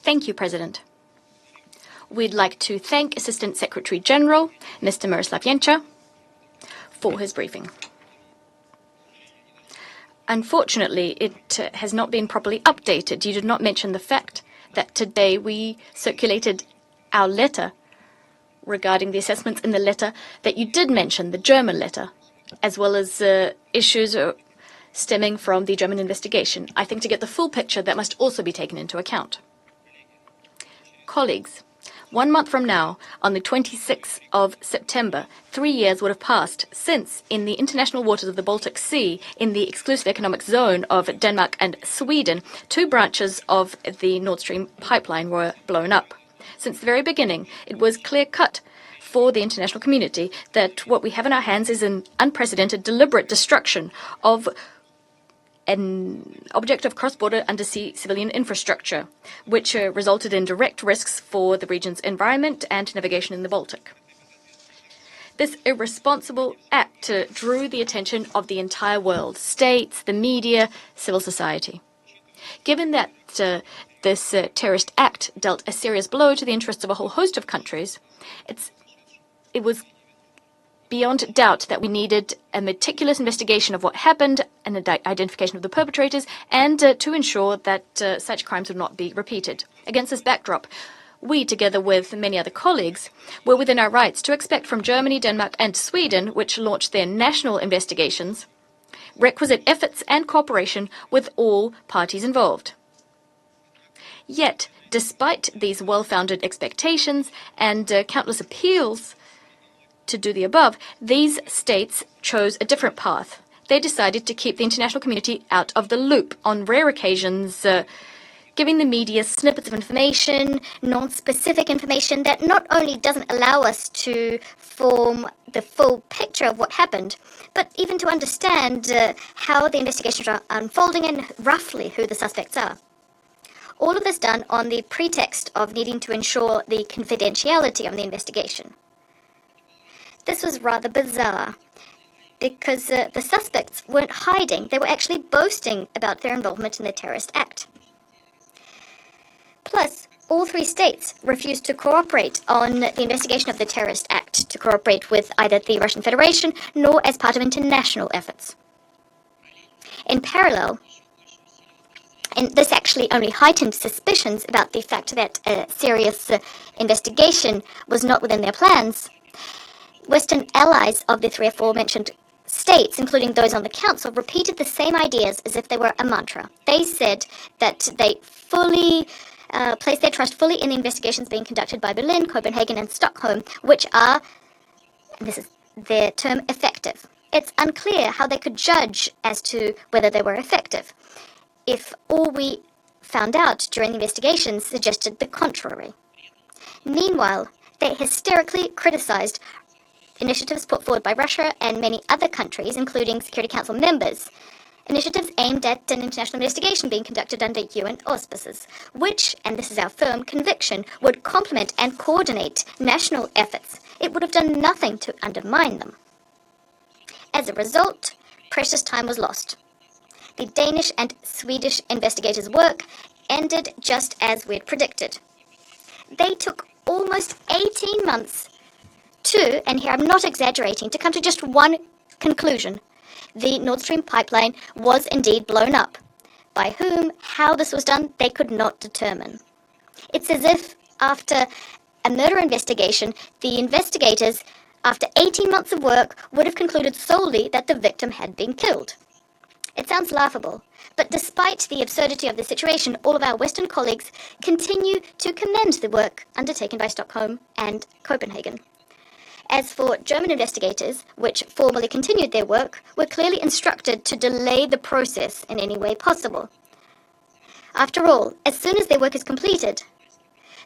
Thank you, President. We'd like to thank Assistant Secretary General, Mr. Miroslav Jenča, for his briefing. Unfortunately, it has not been properly updated. You did not mention the fact that today we circulated our letter regarding the assessments in the letter that you did mention, the German letter, as well as issues stemming from the German investigation. I think to get the full picture, that must also be taken into account. Colleagues, 1 month from now, on the 26th of September, 3 years would have passed since, in the international waters of the Baltic Sea, in the exclusive economic zone of Denmark and Sweden, 2 branches of the Nord Stream pipeline were blown up. Since the very beginning, it was clear-cut for the international community that what we have in our hands is an unprecedented, deliberate destruction of an object of cross-border undersea civilian infrastructure, which resulted in direct risks for the region's environment and navigation in the Baltic. This irresponsible act drew the attention of the entire world, states, the media, civil society. Given that this terrorist act dealt a serious blow to the interests of a whole host of countries, it was beyond doubt that we needed a meticulous investigation of what happened, an identification of the perpetrators, and to ensure that such crimes would not be repeated. Against this backdrop, we, together with many other colleagues, were within our rights to expect from Germany, Denmark, and Sweden, which launched their national investigations, requisite efforts and cooperation with all parties involved. Yet, despite these well-founded expectations and countless appeals to do the above, these states chose a different path. They decided to keep the international community out of the loop on rare occasions, giving the media snippets of information, non-specific information that not only doesn't allow us to form the full picture of what happened, but even to understand how the investigations are unfolding and roughly who the suspects are. All of this done on the pretext of needing to ensure the confidentiality of the investigation. This was rather bizarre, because the suspects weren't hiding, they were actually boasting about their involvement in the terrorist act. Plus, all 3 states refused to cooperate on the investigation of the terrorist act, to cooperate with either the Russian Federation nor as part of international efforts. In parallel, and this actually only heightened suspicions about the fact that a serious investigation was not within their plans, Western allies of the 3 aforementioned states, including those on the council, repeated the same ideas as if they were a mantra. They said that they fully placed their trust fully in the investigations being conducted by Berlin, Copenhagen, and Stockholm, which are, and this is their term, effective. It's unclear how they could judge as to whether they were effective, if all we found out during the investigations suggested the contrary. Meanwhile, they hysterically criticized initiatives put forward by Russia and many other countries, including Security Council members, initiatives aimed at an international investigation being conducted under UN auspices, which, and this is our firm conviction, would complement and coordinate national efforts. It would have done nothing to undermine them. As a result, precious time was lost. The Danish and Swedish investigators' work ended just as we had predicted. They took almost 18 months to, and here I'm not exaggerating, to come to just one conclusion. The Nord Stream pipeline was indeed blown up. By whom, how this was done, they could not determine. It's as if, after a murder investigation, the investigators, after 18 months of work, would have concluded solely that the victim had been killed. It sounds laughable, but despite the absurdity of the situation, all of our Western colleagues continue to commend the work undertaken by Stockholm and Copenhagen. As for German investigators, which formally continued their work, were clearly instructed to delay the process in any way possible. After all, as soon as their work is completed,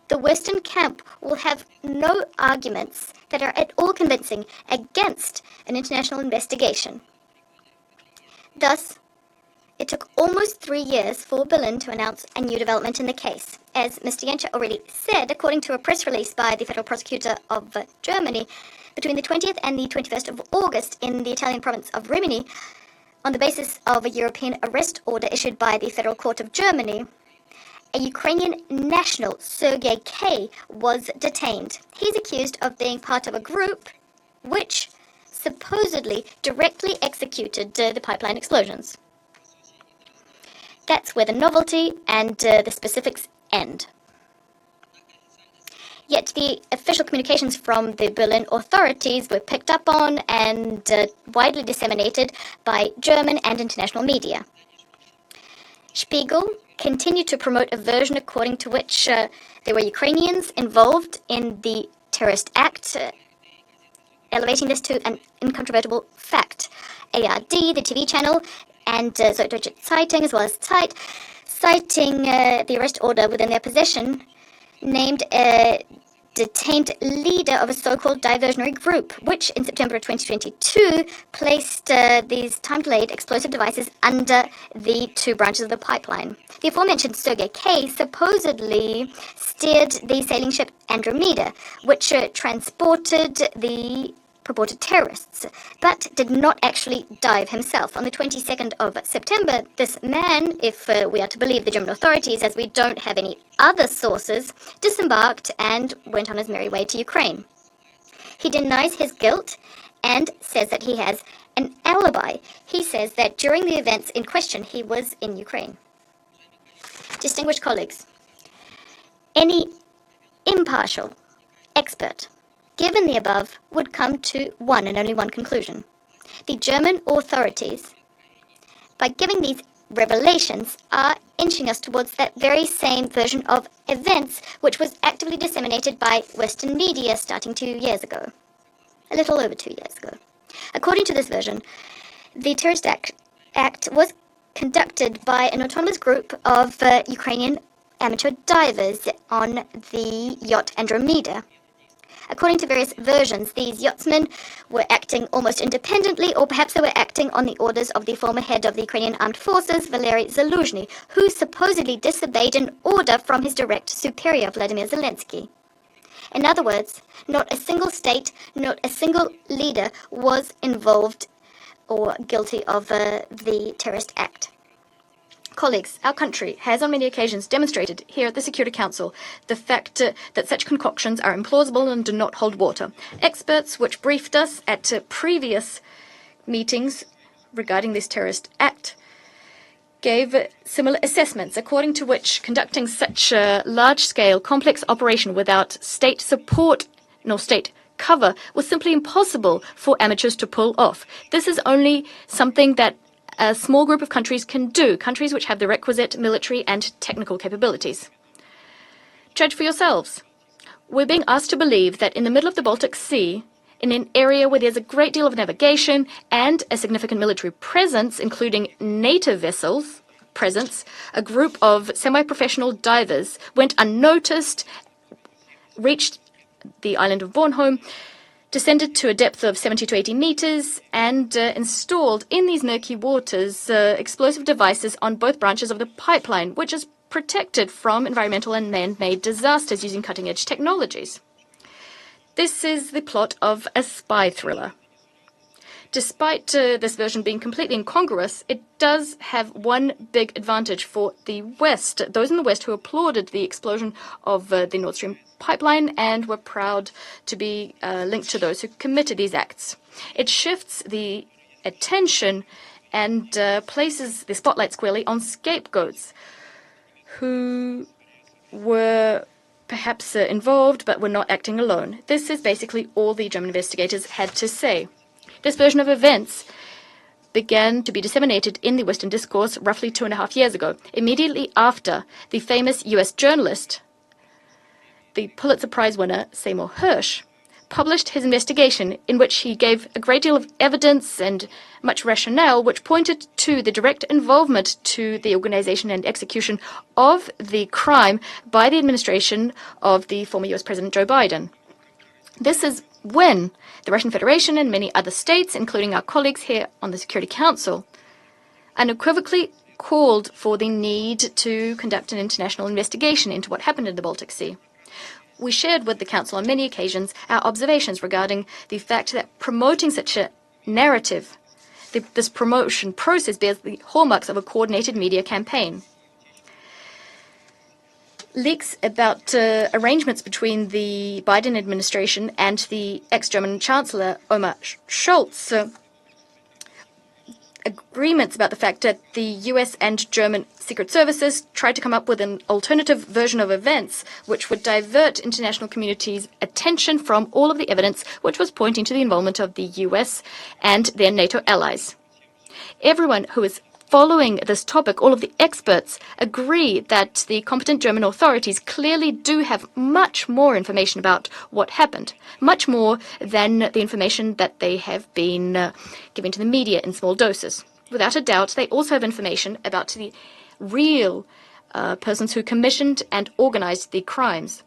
the Western camp will have no arguments that are at all convincing against an international investigation. Thus, it took almost 3 years for Berlin to announce a new development in the case. As Mr. Jenča already said, according to a press release by the Federal Prosecutor of Germany, between the 20th and the 21st of August in the Italian province of Rimini, on the basis of a European arrest order issued by the Federal Court of Germany, a Ukrainian national, Sergei K., was detained. He's accused of being part of a group which supposedly directly executed the pipeline explosions. That's where the novelty and the specifics end. Yet the official communications from the Berlin authorities were picked up on and widely disseminated by German and international media. Spiegel continued to promote a version according to which there were Ukrainians involved in the terrorist act, elevating this to an incontrovertible fact. ARD, the TV channel, and Sabotage Zeitung, as well as Zeit, citing the arrest order within their possession, named a detained leader of a so-called diversionary group, which in September of 2022 placed these time-delayed explosive devices under the two branches of the pipeline. The aforementioned Sergei K. supposedly steered the sailing ship Andromeda, which transported the purported terrorists, but did not actually dive himself. On the 22nd of September, this man, if we are to believe the German authorities, as we don't have any other sources, disembarked and went on his merry way to Ukraine. He denies his guilt and says that he has an alibi. He says that during the events in question, he was in Ukraine. Distinguished colleagues, any impartial expert given the above would come to one and only one conclusion. The German authorities, by giving these revelations, are inching us towards that very same version of events which was actively disseminated by Western media starting 2 years ago. A little over 2 years ago. According to this version, the terrorist act was conducted by an autonomous group of Ukrainian amateur divers on the yacht Andromeda. According to various versions, these yachtsmen were acting almost independently, or perhaps they were acting on the orders of the former head of the Ukrainian armed forces, Valery Zaluzhny, who supposedly disobeyed an order from his direct superior, Vladimir Zelensky. In other words, not a single state, not a single leader was involved or guilty of the terrorist act. Colleagues, our country has on many occasions demonstrated here at the Security Council the fact that such concoctions are implausible and do not hold water. Experts which briefed us at previous meetings regarding this terrorist act gave similar assessments, according to which conducting such a large-scale, complex operation without state support nor state cover was simply impossible for amateurs to pull off. This is only something that a small group of countries can do, countries which have the requisite military and technical capabilities. Judge for yourselves. We're being asked to believe that in the middle of the Baltic Sea, in an area where there's a great deal of navigation and a significant military presence, including NATO vessels presence, a group of semi-professional divers went unnoticed, reached the island of Bornholm, descended to a depth of 70 to 80 meters, and installed in these murky waters explosive devices on both branches of the pipeline, which is protected from environmental and man-made disasters using cutting-edge technologies. This is the plot of a spy thriller. Despite this version being completely incongruous, it does have one big advantage for the West, those in the West who applauded the explosion of the Nord Stream pipeline and were proud to be linked to those who committed these acts. It shifts the attention and places the spotlight squarely on scapegoats who were perhaps involved but were not acting alone. This is basically all the German investigators had to say. This version of events began to be disseminated in the Western discourse roughly 2.5 years ago, immediately after the famous U.S. journalist, the Pulitzer Prize winner Seymour Hersh, published his investigation in which he gave a great deal of evidence and much rationale which pointed to the direct involvement to the organization and execution of the crime by the administration of the former U.S. President Joe Biden. This is when the Russian Federation and many other states, including our colleagues here on the Security Council, unequivocally called for the need to conduct an international investigation into what happened in the Baltic Sea. We shared with the Council on many occasions our observations regarding the fact that promoting such a narrative, this promotion process bears the hallmarks of a coordinated media campaign. Leaks about arrangements between the Biden administration and the ex-German Chancellor Olaf Scholz, agreements about the fact that the US and German secret services tried to come up with an alternative version of events which would divert international community's attention from all of the evidence which was pointing to the involvement of the US and their NATO allies. Everyone who is following this topic, all of the experts, agree that the competent German authorities clearly do have much more information about what happened, much more than the information that they have been giving to the media in small doses. Without a doubt, they also have information about the real persons who commissioned and organized the crimes.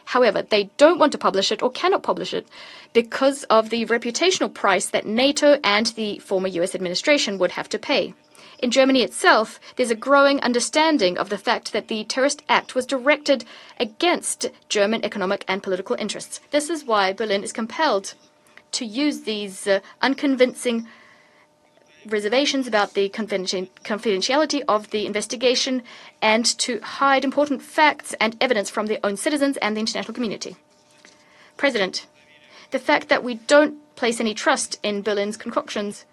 However, they don't want to publish it or cannot publish it because of the reputational price that NATO and the former US administration would have to pay. In Germany itself, there's a growing understanding of the fact that the terrorist act was directed against German economic and political interests. This is why Berlin is compelled to use these unconvincing reservations about the confidentiality of the investigation and to hide important facts and evidence from their own citizens and the international community. President, the fact that we don't place any trust in Berlin's concoctions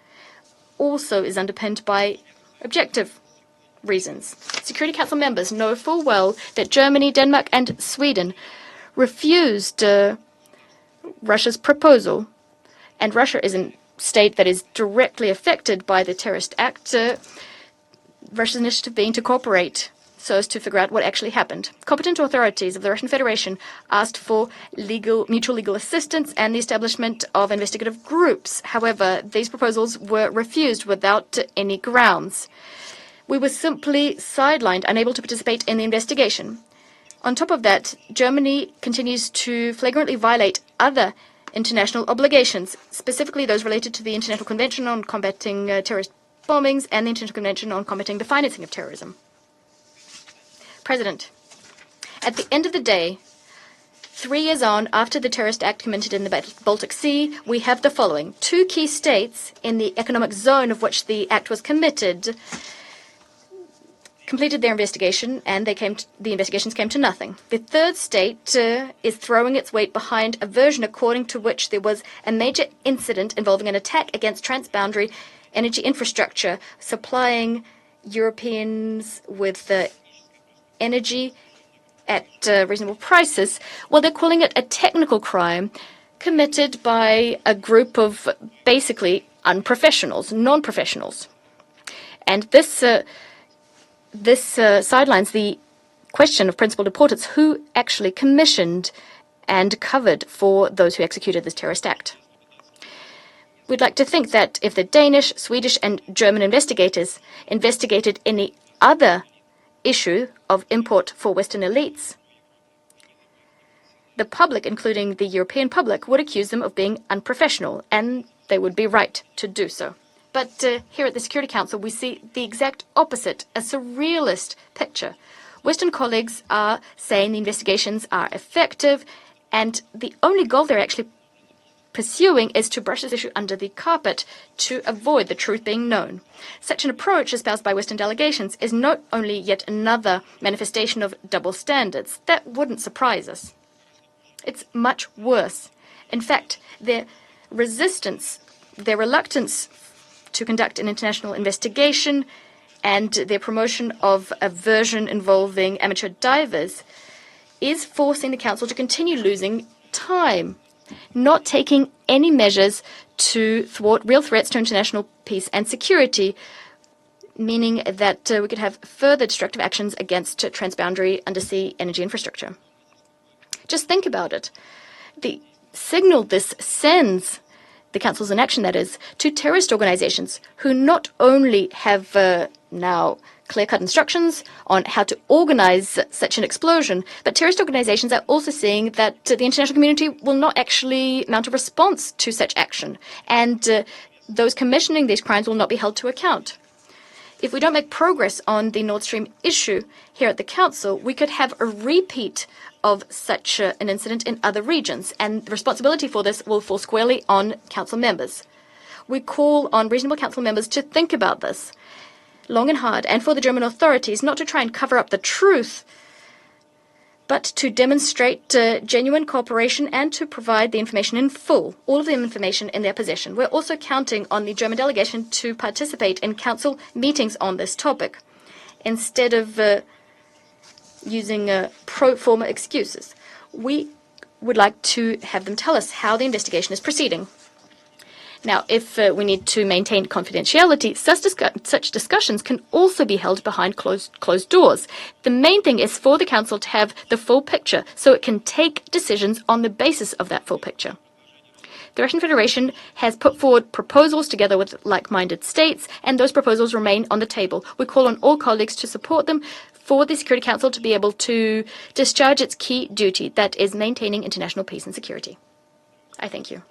also is underpinned by objective reasons. Security Council members know full well that Germany, Denmark, and Sweden refused Russia's proposal, and Russia is a state that is directly affected by the terrorist act, Russia's initiative being to cooperate so as to figure out what actually happened. Competent authorities of the Russian Federation asked for mutual legal assistance and the establishment of investigative groups. However, these proposals were refused without any grounds. We were simply sidelined, unable to participate in the investigation. On top of that, Germany continues to flagrantly violate other international obligations, specifically those related to the International Convention on Combating Terrorist Bombings and the International Convention on Combating the Financing of Terrorism. President, at the end of the day, 3 years on after the terrorist act committed in the Baltic Sea, we have the following. 2 key states in the economic zone of which the act was committed completed their investigation, and the investigations came to nothing. The third state is throwing its weight behind a version according to which there was a major incident involving an attack against transboundary energy infrastructure, supplying Europeans with energy at reasonable prices. Well, they're calling it a technical crime committed by a group of basically unprofessionals, non-professionals. And this sidelines the question of principal importance: who actually commissioned and covered for those who executed this terrorist act. We'd like to think that if the Danish, Swedish, and German investigators investigated any other issue of import for Western elites, the public, including the European public, would accuse them of being unprofessional, and they would be right to do so. But here at the Security Council, we see the exact opposite, a surrealist picture. Western colleagues are saying the investigations are effective, and the only goal they're actually pursuing is to brush this issue under the carpet to avoid the truth being known. Such an approach, espoused by Western delegations, is not only yet another manifestation of double standards. That wouldn't surprise us. It's much worse. In fact, their resistance, their reluctance to conduct an international investigation, and their promotion of a version involving amateur divers is forcing the Council to continue losing time, not taking any measures to thwart real threats to international peace and security, meaning that we could have further destructive actions against transboundary undersea energy infrastructure. Just think about it. The signal this sends, the Council's inaction that is, to terrorist organizations who not only have now clear-cut instructions on how to organize such an explosion, but terrorist organizations are also seeing that the international community will not actually mount a response to such action, and those commissioning these crimes will not be held to account. If we don't make progress on the Nord Stream issue here at the Council, we could have a repeat of such an incident in other regions, and the responsibility for this will fall squarely on Council members. We call on reasonable Council members to think about this long and hard, and for the German authorities not to try and cover up the truth but to demonstrate genuine cooperation and to provide the information in full, all of the information in their possession. We're also counting on the German delegation to participate in council meetings on this topic, instead of using pro forma excuses. We would like to have them tell us how the investigation is proceeding. Now, if we need to maintain confidentiality, such discussions can also be held behind closed doors. The main thing is for the Council to have the full picture, so it can take decisions on the basis of that full picture. The Russian Federation has put forward proposals together with like-minded states, and those proposals remain on the table. We call on all colleagues to support them for the Security Council to be able to discharge its key duty, that is maintaining international peace and security. I thank you.